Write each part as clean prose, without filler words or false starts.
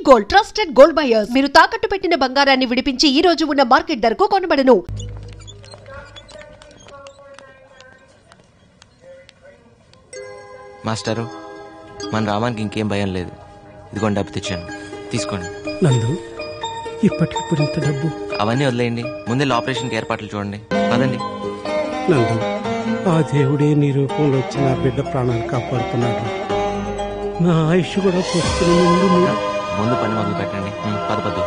Gold, trusted gold buyers. మీరు తాకట్టు పెట్టిన బంగారాన్ని విడిపించి ఈ రోజు ఉన్న మార్కెట్ ధరకు కొనబడను. మాస్టరు, మన రామానికి ఇంకేం భయం లేదు. ఇదిగోండి డబ్బు తెచ్చాను, తీసుకోండి. నందు, ఇప్పటికిప్పుడు ఇంత డబ్బు? అవన్నీ వదిలేయండి, ముందే ఆపరేషన్కి ఏర్పాట్లు చూడండి. అదండి నందు, ఆ దేవుడే నీ రూపంలో వచ్చి నా బిడ్డ ప్రాణాలు కాపాడుతున్నాడు. నా ఆయుష్ కూడా పోస్తుంది. ముందు పని మొదలు పెట్టండి. పదపద్దు.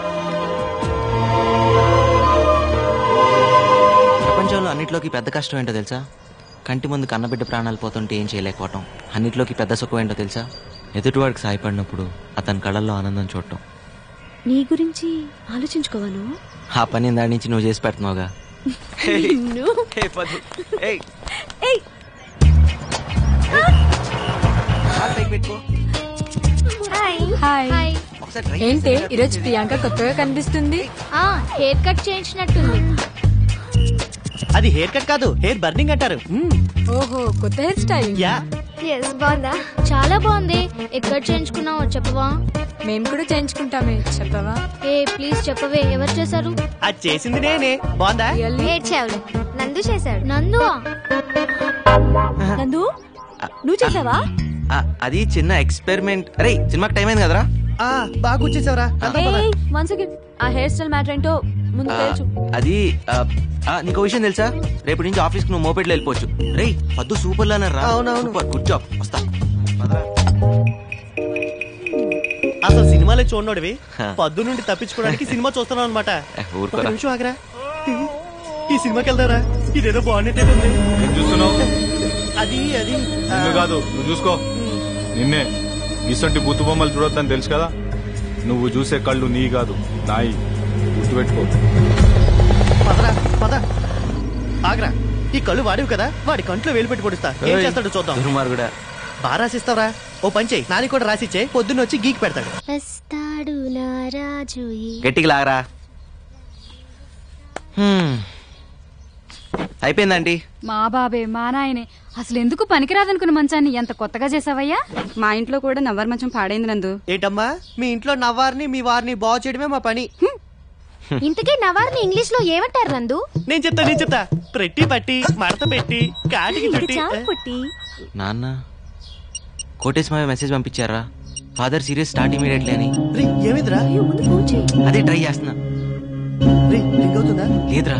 ప్రపంచంలో అన్నిట్లోకి పెద్ద కష్టం ఏంటో తెలుసా? కంటి ముందు కన్నబిడ్డ ప్రాణాలు పోతుంటే ఏం చేయలేకపోవటం. అన్నిట్లోకి పెద్ద సుఖం ఏంటో తెలుసా? ఎదుటివాడికి సాయపడినప్పుడు అతని కళ్ళల్లో ఆనందం చూడటం. నీ గురించి ఆలోచించుకోవాను. ఆ పని దాని నుంచి నువ్వు చేసి పెడుతున్నావుగా. ఏంటి ఈరోజు ప్రియాంక కొత్తగా కనిపిస్తుంది? హెయిర్ కట్ చేయించినట్టుంది. అది హెయిర్ కట్ కాదు, హెయిర్ బర్నింగ్ అంటారు. ఓహో, కొత్త హెయిర్ స్టైల్. బాగుందా? చాలా బాగుంది. ఎక్కడ చేయించుకున్నావో చెప్పవా? మేము కూడా చేయించుకుంటామే, చెప్పవా? ఏ ప్లీజ్ చెప్పవే, ఎవరు చేశారు? అది చేసింది నేనే. బాగుందా? నందు చేశాడు. నందువా? నందు, నువ్వు చేసావా? అది చిన్న ఎక్స్పెరిమెంట్. అరే, సినిమాకి టైం అయింది కదరా. బాగా కూర్చేసావరా? ఆ హెయిర్ స్టైల్ మ్యాటర్ ఏంటో ముందు తెలుసు. అది నీకు విషయం తెలుసా? రేపటి నుంచి ఆఫీస్ కి నువ్వు మోపెట్లో వెళ్ళిపోవచ్చు. రే, పద్దు సూపర్ లానరా. Good job. వస్తా. అసలు సినిమాలే చూడనోడివి పద్దు నుండి తప్పించుకోవడానికి సినిమా చూస్తున్నావు అనమాట. నిమిషం ఆగరా, ఈ సినిమాకి వెళ్తారా? ఇదేదో బాగున్నట్టే ఉంది. అది అది కాదు, నువ్వు చూసుకో. నిన్నే ఇసంటి బుత్తు బొమ్మలు చూడొద్దని తెలుసు కదా. నువ్వు చూసే కళ్ళు నీ కాదు, నాయి. గుర్తుపెట్టుకో. పదరా పద. ఆగరా, ఈ కళ్ళు వాడివి కదా, వాడి కంట్లో వేలు పెట్టి పొడుస్తా. ఏం చేస్తాడు చూద్దాం. బాగా రాసిస్తావరా? ఓ పంచే, నాని కూడా రాసిచ్చే. పొద్దున్న వచ్చి గీకి పెడతాడు. గట్టికి లాగరా. అయిపోయిందండి. మా బాబే, మా నాయనే. అసలు ఎందుకు పనికిరాదనుకున్న మంచాన్ని ఎంత కొత్తగా చేసావయ్యా? మా ఇంట్లో కూడా నవ్వారు మంచం పాడైంది నందు. ఏంటమ్మా, మీ ఇంట్లో నవ్వారిని మీ వారిని బాగు చేయడమే మా పని. ఇంతకీ నవార్ని ఇంగ్లీష్ లో ఏమంటారు నందు? నేను చెప్తా. ప్రెట్టి పట్టి, మడత పెట్టి, కాటికి చుట్టి. నాన్న, కోటేశ్వర మెసేజ్ పంపించారా? ఫాదర్ సీరియస్, స్టార్ట్ ఇమీడియట్లీ అని. ఏమిద్రా? అదే ట్రై చేస్తున్నా. లేదురా,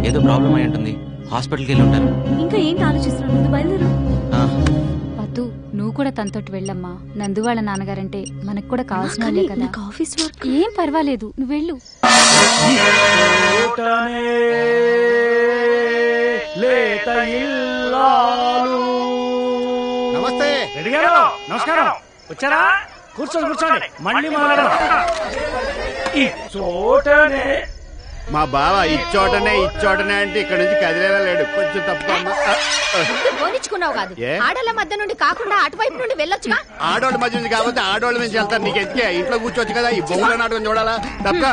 ఏదో ప్రాబ్లం అయి ఉంటుంది. హాస్పిటల్కి వెళ్ళి ఉంటారు. ఇంకా ఏంటి ఆలోచిస్తున్నావు? బయలుదేరు. పద్దు, నువ్వు కూడా తనతోటి వెళ్ళమ్మా. నందు వాళ్ళ నాన్నగారంటే మనకు కూడా కావాల్సిన కదా. Office work. ఏం పర్వాలేదు, నువ్వు వెళ్ళు. నమస్తే. నమస్కారం. వచ్చారా? కూర్చోండి. మళ్ళీ మా బావ ఇచ్చోటనే అంటే ఇక్కడ నుంచి కదిలేలా లేడు. కొంచెం పోనిచ్చుకున్నావు కాదు, ఆడోళ్ళ మధ్య నుండి కాకుండా అటువైపు నుండి వెళ్ళొచ్చుగా. ఆడోళ్ళ మధ్య నుంచి కాబట్టి ఆడోళ్ళ నుంచి వెళ్తారు. నీకు ఎందుకే? ఇంట్లో కూర్చోవచ్చు కదా. ఈ బొమ్మల నాటకం చూడాలా? తప్పక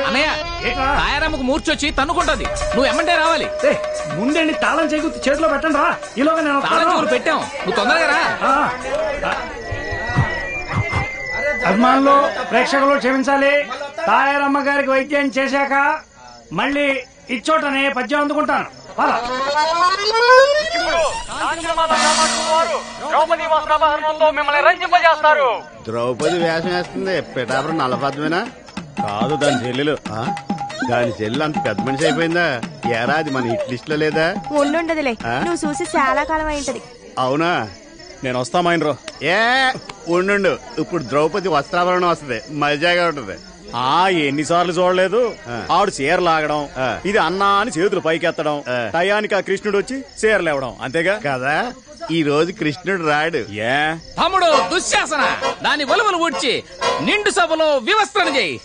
అన్నయ్య, తాయారమ్మకు మూర్చొచ్చి తన్నుకుంటుంది. నువ్వు ఎమ్మంటే రావాలి. ముందండి తాళం చేకూర్చి చేతిలో పెట్టండి రా. ఈలోగా నేను తాళం పెట్టాం, నువ్వు తొందరగా రా. అభిమానులు, ప్రేక్షకులు క్షమించాలి. తాయారమ్మ గారికి వైద్యం చేశాక మళ్ళీ ఇచ్చోటనే పద్యం అందుకుంటాను. ద్రౌపది వేషం వేస్తుంది. పిఠాపురం నల్లపద్మేనా? కాదు, దాని చెల్లెలు. దాని చెల్లెలు అంత పెద్ద మనిషి అయిపోయిందా? ఏరాది మన హిట్ లిస్ట్ లో లేదా? ఉండుండదులే, నువ్వు చూసి చాలా కాలం అయింటది. అవునా? నేను వస్తామైనరో. ఉండు, ఇప్పుడు ద్రౌపది వస్త్రాభరణం వస్తుంది, మజాగా ఉంటది. ఎన్నిసార్లు చూడలేదు. ఆవిడ చీర లాగడం, ఇది అన్నా అని చేతులు పైకెత్తడం, టయానికి ఆ కృష్ణుడు వచ్చి చీర లేవడం, అంతేగా కదా. ఈ రోజు కృష్ణుడు రాడు. తమ్ముడు దుశ్శాసన, దాని వలువలు ఊడ్చి నిండు సభలో వివస్త్రణ చేయి.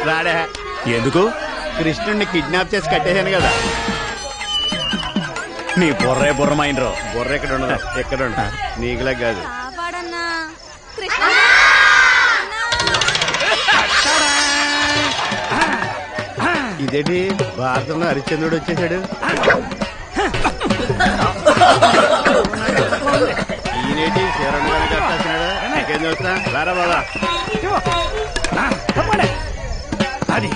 రాడే. ఎందుకు? కృష్ణుడిని కిడ్నాప్ చేసి కట్టేశాను కదా. నీ బుర్రమైనరో. బుర్ర ఎక్కడ ఉండదు, ఎక్కడ ఉండదు. నీకులా కాదు. ఇదేంటి భారతంలో హరిశ్చంద్రుడు వచ్చేసాడు. ఈయనేటి శరణ్ గారికి కట్టాల్సినాడు. ఇంకేం చూస్తా రారా బాబా. అది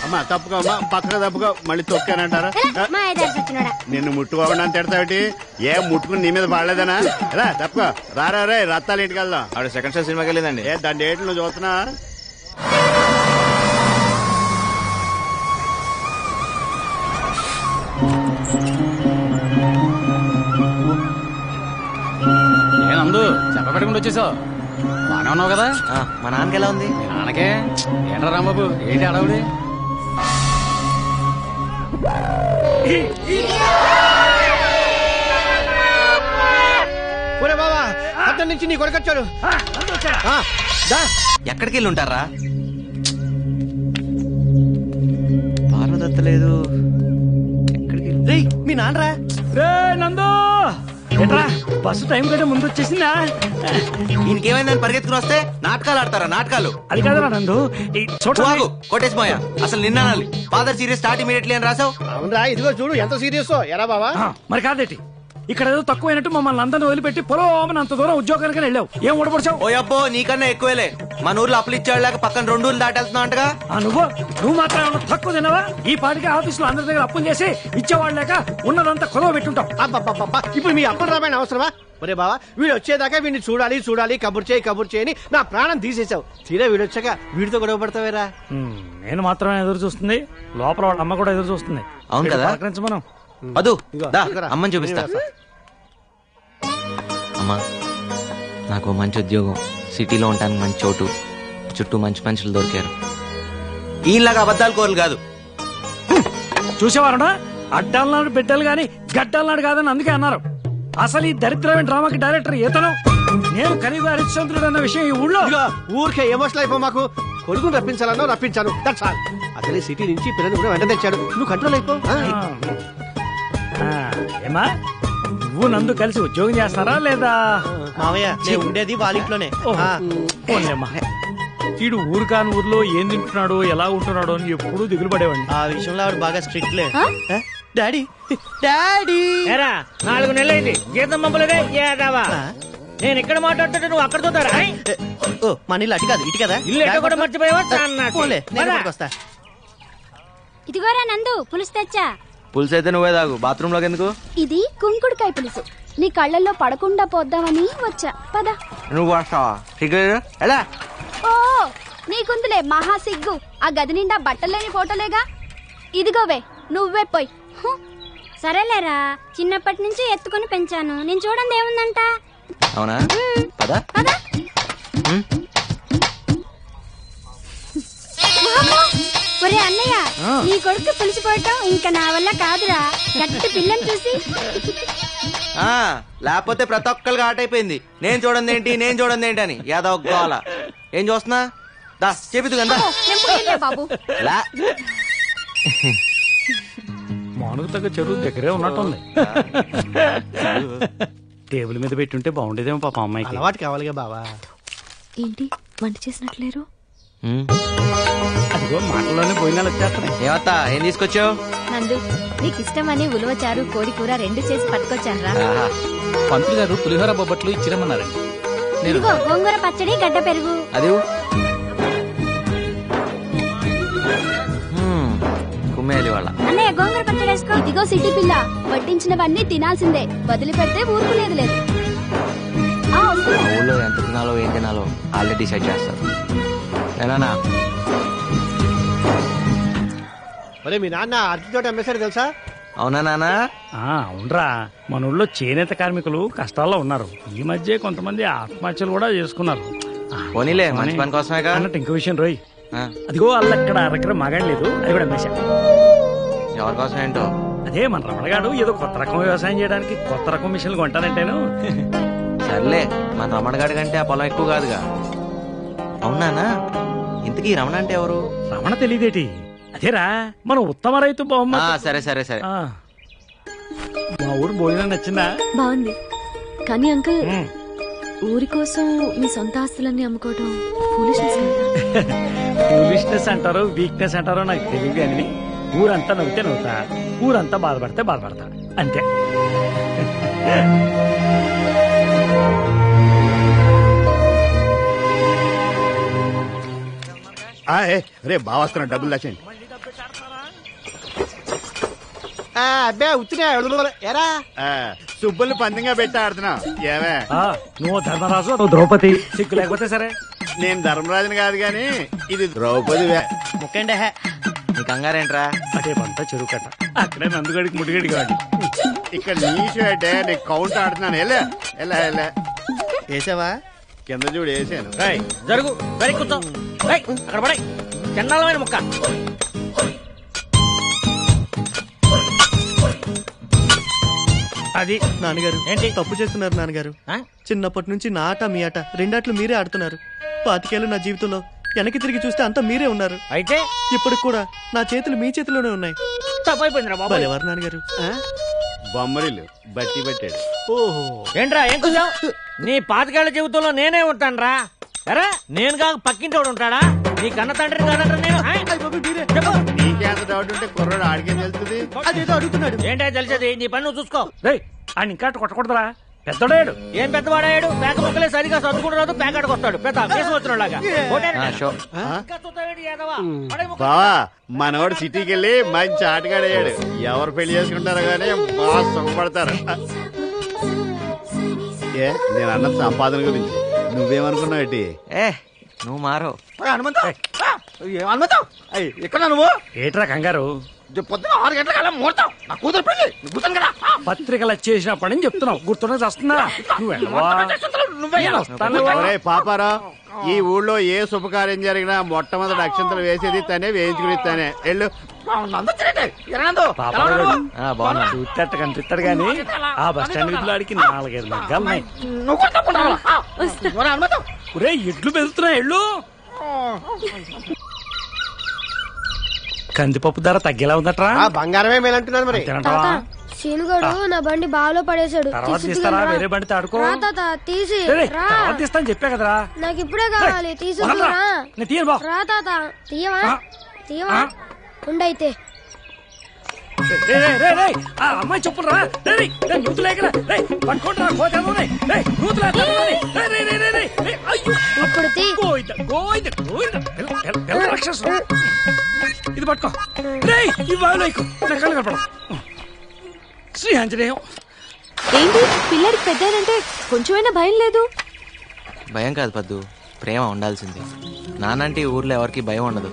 అమ్మా తప్పుకో అమ్మా, పక్కన తప్పుకో. మళ్ళీ తొక్కానంటారా? నిన్ను ముట్టుకోకుండా తిడతావిటి? ఏం ముట్టుకుని నీ మీద పడలేదనా? రా తప్పుకో. రారా రే రత్తాలు ఇంటికి వెళ్దాం. ఆవిడ సెకండ్ షో సినిమాకి వెళ్ళిందండి. ఏ దాని డేట్లు నువ్వు చూస్తున్నా? ఏనందు చెప్పబెట్టకుండా వచ్చేసావు? బానే ఉన్నావు కదా? మా నాన్నకి ఎలా ఉంది? మీ నాన్నకే ఏంట్రా రాంబాబు, ఏంటి అడవుడి? ఒరే బాబా, అతని నుంచి నీ కొడుకొచ్చాడు. ఎక్కడికి వెళ్ళి ఉంటారా? పార్వదత్త లేదు. రేయ్ మీ నాన్నరా? రే నందు ఎట్రా బస్సు టైం కంటే ముందు వచ్చేసిందా? ఈయనకేమైందని పరిగెత్తుకుని వస్తే నాటకాలు ఆడతారా? నాటకాలు అది కాదురా నందు. కోటేష్ మాయ అసలు నిన్న ఫాదర్ సీరియస్ స్టార్ట్ ఇమీడియట్లీ అని రాసావు. అవునరా, ఇదిగో చూడు ఎంత సీరియస్. ఎరా బాబా? మరి కాదేటి, ఇక్కడ ఏదో తక్కువైనట్టు మమ్మల్ని అందరిని వదిలిపెట్టి పొలం అంత దూరం ఉద్యోగానికి వెళ్ళావు. ఏం ఓడపడిచావు? ఓ అబ్బో, నీకన్నా ఎక్కువేలే. మన ఊర్లో అప్పులు ఇచ్చాడు లేక పక్కన 2 ఊర్లు దాటెళ్తున్నావు అంటగా. నువ్వు మాత్రం ఏమన్నా తక్కువ తినవా? ఈ పాటికి ఆఫీసులో అందరి దగ్గర అప్పులు చేసి ఇచ్చేవాళ్ళు లేక ఉన్నదంతా కొదవ పెట్టుంటావు. ఇప్పుడు మీ అప్పని రామాయణ అవసరమా? ఒరే బావా, వీడు వచ్చేదాకా వీడిని చూడాలి చూడాలి, కబుర్ చేయని నా ప్రాణం తీసేసావు. తీరా వీడు వచ్చాక వీడితో గొడవ పడతావేరా? నేను మాత్రమే ఎదురు చూస్తుంది, లోపల వాళ్ళ అమ్మ కూడా ఎదురు చూస్తుంది. అవును కదా? మనం అదు అమ్మని చూపిస్తా. అమ్మా, నాకు మంచి ఉద్యోగం, సిటీలో ఉంటాను, మంచి చోటు, చుట్టూ మంచి మనుషులు దొరికారు. ఈలాగా అబద్ధాలు కోరలు కాదు. చూసేవారనా? అడ్డాలన్నాడు బిడ్డలు గాని గడ్డలన్నాడు కాదని అందుకే అన్నారు. అసలు ఈ దరిద్రమైన డ్రామాకి డైరెక్టర్ ఇతను. నేను కరీబు హరిశ్చంద్రుడు అన్న విషయం ఈ ఊళ్ళో ఊరికే ఎమోషనల్ అయిపో. మాకు కొడుకుని రప్పించాలన్నా రప్పించాను. అసలు సిటీ నుంచి పిల్లలు కూడా వెంట తెచ్చాడు. నువ్వు కంట్రోల్ అయిపో. ఏమా, నువ్వు నందు కలిసి ఉద్యోగం చేస్తారా లేదా? మావయ్య, నేను ఉండేది వాళ్ళ ఇంట్లోనే. వీడు ఊరు కాని ఊర్లో ఏం తింటున్నాడో ఎలా ఉంటున్నాడో అని ఎప్పుడు దిగులు పడేవాడిని. ఆ విషయంలో ఆవిడ బాగా స్ట్రిక్ట్ లే. డాడీ డాడీ 4 నెలలైంది జీతం పంపలేదే. నేను ఇక్కడ మాట్లాడుతుంటే నువ్వు అక్కడ చూతారా? మన ఇల్లు అటు కాదు, ఇటు కదా. ఇల్లు ఎక్కడ కూడా మర్చిపోయావా? ఇదిగోరా నందు, పులుసు తెచ్చా. పులుసు అయితే నువ్వే తాగు, బాత్రూమ్ లోకి ఎందుకు? ఇది కుంకుడుకాయ పులుసు, నీ కళ్ళల్లో పడకుండా పోద్దామని వచ్చా. పద. నువ్వు వస్తావా? ఎలా? ఓ నీకుందులే మహా సిగ్గు. ఆ గది నిండా బట్టలేని ఫోటోలేగా. ఇదిగోవే, నువ్వే పోయి. సరేలేరా, చిన్నప్పటి నుంచి ఎత్తుకుని పెంచాను. నేను చూడండి ఏముందంట. అవునా? పద. ఒరే అన్నయ్య, నీ కొడుకు పులిసిపోవటం ఇంకా నా వల్ల కాదురా. గట్టి పిల్లని చూసి. లేకపోతే ప్రతి ఒక్కరికి ఆట అయిపోయింది. నేను చూడండి ఏంటి అని యాదవ్ గోల. ఏం చూస్తున్నా? దా చెబుతు కదా బాబు. మానుగు తగ్గ చెరువు దగ్గరే ఉన్నట్టుంది. టేబుల్ మీద పెట్టుంటే బాగుండేదేమో పాప అమ్మాయికి. అలవాటు కావాలిగా బావా. ఏంటి వంట చేసినట్లేరు? అదిగో మాటల్లోనే పోయినా వచ్చేస్తాయి. ఏమత్తా, ఏం తీసుకొచ్చావు? నందు, నీకు ఇష్టమని ఉలవచారు కోడి కూర 2 చేసి పట్టుకొచ్చాను రా. పంతులు గారు పులిహోర బొబ్బట్లు ఇచ్చిరమ్మన్నారండి. ఇదిగో గోంగూర పచ్చడి, గడ్డ పెరుగు. అది కుమ్మేయాలి వాళ్ళ. అన్నయ్య గోంగూర పచ్చడి వేసుకో. ఇదిగో సిటీ పిల్ల, వడ్డించినవన్నీ తినాల్సిందే, వదిలిపెడితే ఊరుకునేది లేదు. ఊళ్ళో ఎంత తినాలో ఏం తినాలో ఆల్రెడీ డిసైడ్ చేస్తారు. ఒరే మీ నాన్న అరటితోట అమ్మేశాడు తెలుసా? అవునా నాన్న? అవునరా, మన ఊళ్ళో చేనేత కార్మికులు కష్టాల్లో ఉన్నారు. ఈ మధ్య కొంతమంది ఆత్మహత్యలు కూడా చేసుకున్నారు. పోనీలే, మంచి పని కోసమే అన్నట్టు ఇంకో విషయం రోయ్, అదిగో అక్కడ అరకర మగాడలేదు, అది కూడా అమ్మేశా. ఎవరి కోసం ఏంటో? అదే మన రమణగాడు ఏదో కొత్త రకం వ్యవసాయం చేయడానికి కొత్త రకం మిషన్లు కొంటానంటేను. సర్లే, మన రమణగాడి కంటే ఆ పొలం ఎక్కువ కాదుగా. అవునానా? ఇంతకీ రమణ అంటే ఎవరు? రమణ తెలియదేటి? అదేరా మన ఉత్తమ రైతు బహుమతి. సరే సరే సరే. మా ఊరు భోజనం నచ్చిందా? బాగుంది. కానీ అంకుల్, ఊరి కోసం మీ సొంత ఆస్తులన్నీ అమ్ముకోవడం ఫూలిష్నెస్ ఫూలిష్నెస్ అంటారో వీక్నెస్ అంటారో నాకు తెలియదు కానీ ఊరంతా నవ్వుతే నవ్వుతా, ఊరంతా బాధపడితే బాధపడతా అంతే. రే బావస్తున్నా, డబ్బులు దాచండి. అబ్బే ఉత్తినే ఎరా సుబ్బుల్ని పందిగా పెట్టి ఆడుతున్నా. ఏమే నువ్వు ధర్మరాజు, నువ్వు ద్రౌపది, సిగ్గు లేకపోతే సరే. నేను ధర్మరాజుని కాదు గాని ఇది ద్రౌపది. ముక్కండి నీ కంగారేంట్రా? అదే పంట చెరువు కట్ట, అక్కడే నందుగడికి ముడిగడి కాదు. ఇక్కడ నీ షర్టే నీకు కౌంట్ ఆడుతున్నాను. ఎలా వేసావా? కింద చూడు వేసాను. జరుగు వెరీ కూర్చో. అక్కడ పడే చండాలమైన ముక్క. అది నాన్నగారు ఏంటి తప్పు చేస్తున్నారు నాన్నగారు? చిన్నప్పటి నుంచి నా ఆట మీ ఆట రెండాట్లు మీరే ఆడుతున్నారు. 25 ఏళ్ళు నా జీవితంలో వెనక్కి తిరిగి చూస్తే అంతా మీరే ఉన్నారు. అయితే ఇప్పుడు కూడా నా చేతులు మీ చేతిలోనే ఉన్నాయి. ఎవరు నాన్నగారు? బొమ్మరిల్లు బట్టి పెట్టాడు. ఓహో ఏంట్రా ఏం చూసావు? నీ 25 ఏళ్ల జీవితంలో నేనే ఉంటానురా. అరే నేను కాక పక్కింటోడు ఉంటాడా? నీ కన్న తండ్రి కాదంటారా నేను? నీకేంత డౌట్ ఉంటే కుర్రాడు ఆడికే తెలుస్తుంది. అదేదో అడుగుతున్నాడు. ఏంటో తెలిసేది? నీ పని నువ్వు చూసుకో. ఆయన ఇంకా కొట్టకూడదురా, పెద్దోడాడు. ఏం పెద్దవాడాడు? పేక ముక్కలే సరిగా చదువుకుంటూ రాదు, పేకాడికి వస్తాడు పెద్ద వచ్చినలాగా. బావా మనవాడు సిటీకి వెళ్ళి మంచి ఆటగాడయ్యాడు. ఎవరు పెళ్లి చేసుకుంటారో గానీ బాగా సుఖపడతారు. నేను అన్న సంపాదన గురించి నువ్వేమనుకున్నావు? నువ్వు మారో ఎక్కడ నువ్వు? ఏట్రా కంగారు? పొద్దున 6 గంటల ముహూర్తం. నా కూతురు పెళ్లి కూతురు కదా. పత్రికలు చేసినప్పటి నుంచి చెప్తున్నావు, గుర్తున్నా వస్తున్నా. పాపారా, ఈ ఊళ్ళో ఏ శుభకార్యం జరిగినా మొట్టమొదటి అక్షంతలు వేసేది తనే, వేయించుకుని తనే. వెళ్ళు. చూస్తట్టు కనిపిస్తాడు గాని ఆ బస్ స్టాండ్ వీధిలో ఆడికి 4-5 మగ్గాలున్నాయి. ఎడ్లు పెరుగుతున్నాయి. ఎళ్ళు. కందిపప్పు ధర తగ్గేలా ఉందట్రా? బంగారమే మేలంటున్నారు మరి. సీనుగాడు నా బండి బావిలో పడేశాడు. తర్వాత తీస్తారా? వేరే బండి తాడుకో. తీసి తీస్తాను చెప్పా కదరా. నాకు ఇప్పుడే కావాలి. తీసుకురా రా తాత. తీయవా తీయవా ఉండైతే. అమ్మాయి చెప్పురా. ఇది పట్టుకో. ఈ బావిలో కళ్ళు కనపడ. శ్రీ ఆంజనేయం. ఏంటి పిల్లడికి పెద్దానంటే కొంచెమైనా భయం లేదు? భయం కాదు పద్దు, ప్రేమ ఉండాల్సింది. నానంటే ఊర్లో ఎవరికి భయం ఉండదు,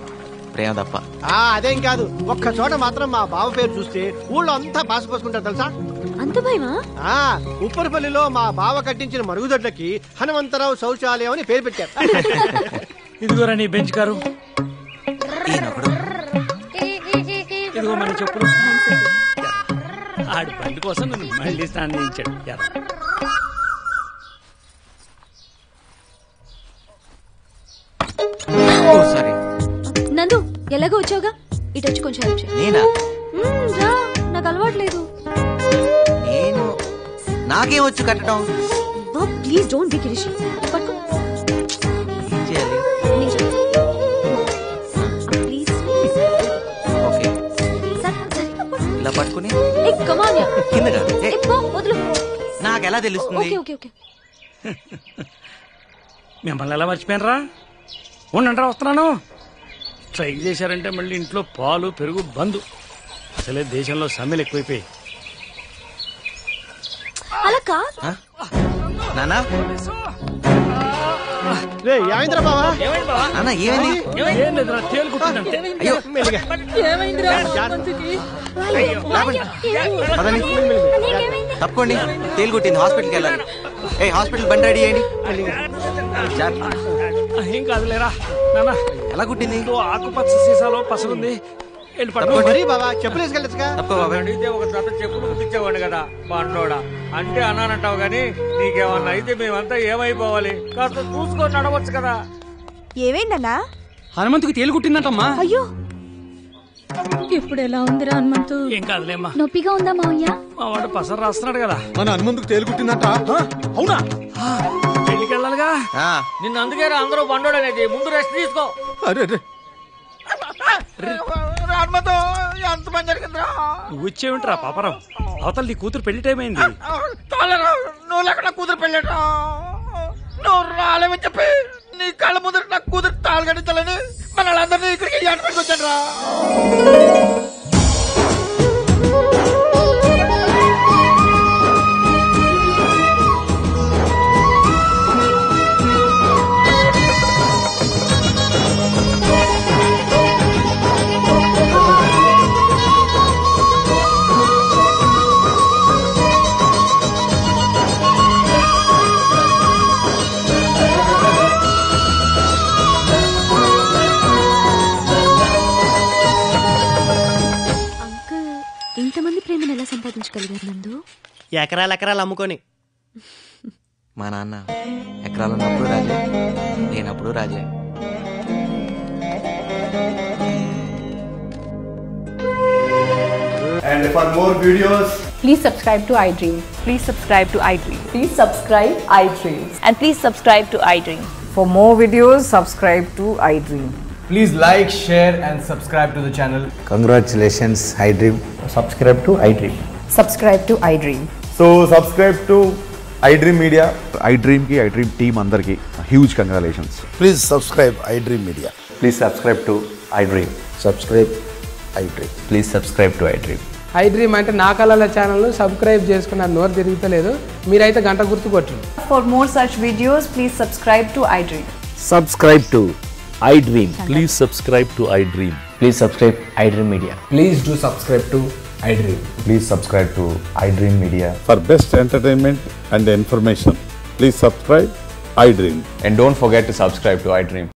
ప్రేమ తప్ప. అదేం కాదు, ఒక్క చోట మాత్రం మా బావ పేరు చూస్తే ఊళ్ళో అంతా పాసుపోసుకుంటారు తెలుసా? అంత భయమా? ఉప్పరపల్లిలో మా బావ కట్టించిన మరుగుదొడ్లకి హనుమంతరావు శౌచాలయం అని పేరు పెట్టారు. ఇదిగోరా నీ బెంచ్ కారు. ఇదిగో మన చెప్పులు. ఆడి బండి కోసం నన్ను మళ్ళీ స్నానం చేయించాడు. నందు ఎలాగో వచ్చావుగా, ఇటు వచ్చి కొంచెం హెల్ప్ చేయి. నేనా? రా, నాకు అలవాట్లేదు. నేను నాకేం వచ్చు కట్టడం. ప్లీజ్ డోంట్ బి కిరిషి. పట్టుకో. ఓకే ఇలా పట్టుకుని నాకెలా తెలుస్తుంది? మిమ్మల్ని ఎలా మర్చిపోయినరా? ఉండండి వస్తున్నాను. స్ట్రైక్ చేశారంటే మళ్ళీ ఇంట్లో పాలు పెరుగు బంద్. అసలే దేశంలో సమ్మెలు ఎక్కువైపోయి. అలా కాదు నానా. తప్పకోండి, తేలు కుట్టింది, హాస్పిటల్కి వెళ్ళాలి. హాస్పిటల్ బండి రెడీ చేయండి. ఏం కాదులేరా నాన్న. ఎలా కుట్టింది? ఆకుపచ్చ సీసాలో పసరుంది. అడిగితే ఒక జత చెప్పులు కుట్టించేవాడు కదా బండోడా. అంటే అన్నానంటావు గాని నీకేమన్నా అయితే మేమంతా ఏమైపోవాలి? కాస్త చూసుకొని నడవచ్చు కదా. ఏమైందన్నా? హనుమంతుకి తేలు కుట్టిందంటమ్మా. అయ్యో, ఇప్పుడు ఎలా ఉందిరా హనుమంతు? ఏం కాదులేమ్మా. నొప్పిగా ఉందా మావయ్య? మా వాడు పసరు రాస్తున్నాడు కదా. మన హనుమంతుకు తేలు కుట్టిందంట. అవునా? పెళ్లికి వెళ్ళాలిగా. నిన్ను అందుకే అందరూ బండోడు అనేది. ముందు రెస్ట్ తీసుకో. ఎంత పని జరిగిందిరా. నువ్వు వచ్చేవింటరా పాపరావు, అవతల నీ కూతురు పెళ్లి టైం అయింది. నువ్వు లేకుండా కూతురు పెళ్ళారా? నువ్వు రాలేమని చెప్పి నీ కళ్ళ ముందు నా కూతురు తాళి కట్టించాలని మన వాళ్ళందరినీ ఇక్కడికి ఏర్పడికి వచ్చాడు రా. ఇంతమంది ప్రేమను ఎలా సంపాదించగలిగారు నందు? ఎకరాలు అమ్ముకొని. మా నాన్న ఎకరాలు ఉన్నప్పుడు రాజే, లేనప్పుడు రాజే. And for more videos, please subscribe to iDream. Please subscribe to iDream. Please subscribe iDream. And please subscribe to iDream. For more videos, subscribe to iDream. please like, share and subscribe to the channel. Congratulations, iDream. Subscribe to iDream. Subscribe to iDream. So subscribe to iDream Media. iDream ki iDream team andarki huge congratulations. Please subscribe iDream Media. Please subscribe to iDream. Subscribe iDream. Please subscribe to iDream. iDream అంటే నా కళల channel subscribe చేసుకున్న నోరు తిరుగుతలేదు. మీరైతే గంట గుర్తు కొట్టండి. For more such videos, please subscribe to iDream. Subscribe to iDream. Please subscribe to iDream. Please subscribe iDream Media. Please do subscribe to iDream. Please subscribe to iDream Media. For best entertainment and information, please subscribe iDream. And don't forget to subscribe to iDream.